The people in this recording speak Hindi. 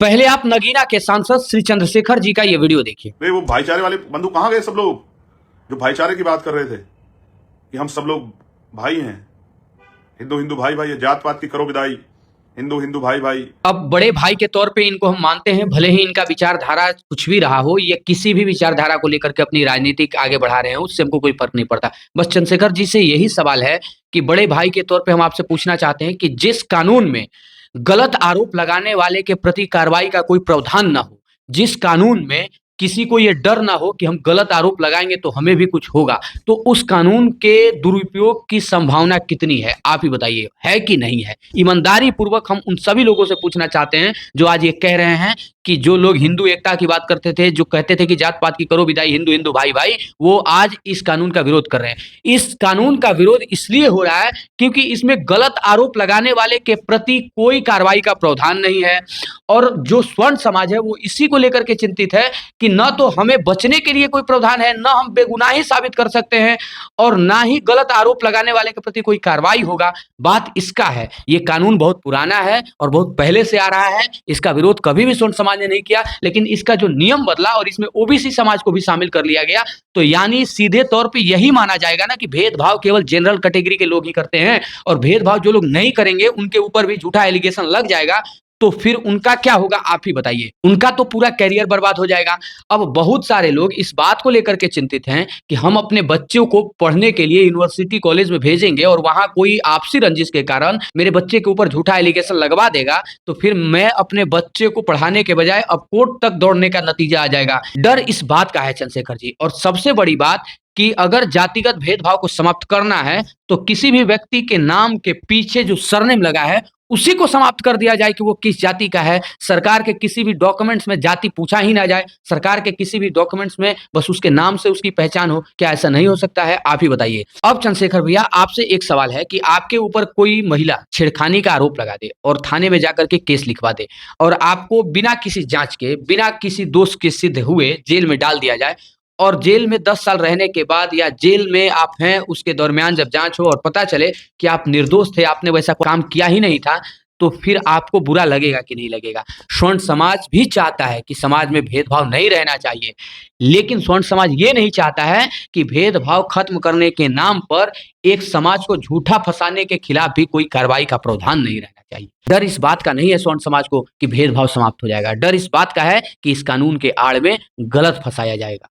पहले आप नगीना के सांसद श्री चंद्रशेखर जी का ये वीडियो देखिए। वे वो भाईचारे वाले बंधु कहाँ गए सब लोग जो भाईचारे की बात कर रहे थे कि हम सब लोग भाई हैं, हिंदू हिंदू भाई भाई, जात पात की करो विदाई, हिंदू हिंदू भाई भाई। अब बड़े भाई के तौर पे इनको हम मानते हैं, भले ही इनका विचारधारा कुछ भी रहा हो, ये किसी भी विचारधारा को लेकर के अपनी राजनीतिक आगे बढ़ा रहे हैं, उससे हमको कोई फर्क नहीं पड़ता। बस चंद्रशेखर जी से यही सवाल है कि बड़े भाई के तौर पे हम आपसे पूछना चाहते हैं कि जिस कानून में गलत आरोप लगाने वाले के प्रति कार्रवाई का कोई प्रावधान ना हो, जिस कानून में किसी को ये डर ना हो कि हम गलत आरोप लगाएंगे तो हमें भी कुछ होगा, तो उस कानून के दुरुपयोग की संभावना कितनी है, आप ही बताइए, है कि नहीं है? ईमानदारी पूर्वक हम उन सभी लोगों से पूछना चाहते हैं जो आज ये कह रहे हैं कि जो लोग हिंदू एकता की बात करते थे, जो कहते थे कि जात पात की करो विदाई, हिंदू हिंदू भाई भाई, वो आज इस कानून का विरोध कर रहे हैं। इस कानून का विरोध इसलिए हो रहा है क्योंकि इसमें गलत आरोप लगाने वाले के प्रति कोई कार्रवाई का प्रावधान नहीं है, और जो स्वर्ण समाज है वो इसी को लेकर के चिंतित है कि न तो हमें बचने के लिए कोई प्रावधान है, न हम बेगुनाही साबित कर सकते हैं, और ना ही गलत आरोप लगाने वाले के प्रति कोई कार्रवाई होगा। बात इसका है, ये कानून बहुत पुराना है और बहुत पहले से आ रहा है, इसका विरोध कभी भी स्वर्ण समाज ने नहीं किया, लेकिन इसका जो नियम बदला और इसमें ओबीसी समाज को भी शामिल कर लिया गया, तो यानी सीधे तौर पे यही माना जाएगा ना कि भेदभाव केवल जनरल कैटेगरी के लोग ही करते हैं, और भेदभाव जो लोग नहीं करेंगे उनके ऊपर भी झूठा एलिगेशन लग जाएगा, तो फिर उनका क्या होगा आप ही बताइए? उनका तो पूरा करियर बर्बाद हो जाएगा। अब बहुत सारे लोग इस बात को लेकर के चिंतित हैं कि हम अपने बच्चों को पढ़ने के लिए यूनिवर्सिटी कॉलेज में भेजेंगे और वहां कोई आपसी रंजिश के कारण मेरे बच्चे के ऊपर झूठा एलिगेशन लगवा देगा, तो फिर मैं अपने बच्चे को पढ़ाने के बजाय अब कोर्ट तक दौड़ने का नतीजा आ जाएगा। डर इस बात का है चंद्रशेखर जी, और सबसे बड़ी बात कि अगर जातिगत भेदभाव को समाप्त करना है तो किसी भी व्यक्ति के नाम के पीछे जो सरनेम लगा है उसी को समाप्त कर दिया जाए कि वो किस जाति का है। सरकार के किसी भी डॉक्यूमेंट्स में जाति पूछा ही ना जाए, सरकार के किसी भी डॉक्यूमेंट्स में बस उसके नाम से उसकी पहचान हो। क्या ऐसा नहीं हो सकता है? आप ही बताइए। अब चंद्रशेखर भैया आपसे एक सवाल है कि आपके ऊपर कोई महिला छेड़खानी का आरोप लगा दे और थाने में जाकर के केस लिखवा दे और आपको बिना किसी जांच के, बिना किसी दोष के सिद्ध हुए जेल में डाल दिया जाए, और जेल में 10 साल रहने के बाद या जेल में आप हैं उसके दरमियान जब जांच हो और पता चले कि आप निर्दोष थे, आपने वैसा काम किया ही नहीं था, तो फिर आपको बुरा लगेगा कि नहीं लगेगा? स्वर्ण समाज भी चाहता है कि समाज में भेदभाव नहीं रहना चाहिए, लेकिन स्वर्ण समाज ये नहीं चाहता है कि भेदभाव खत्म करने के नाम पर एक समाज को झूठा फंसाने के खिलाफ भी कोई कार्रवाई का प्रावधान नहीं रहना चाहिए। डर इस बात का नहीं है स्वर्ण समाज को कि भेदभाव समाप्त हो जाएगा, डर इस बात का है कि इस कानून के आड़ में गलत फंसाया जाएगा।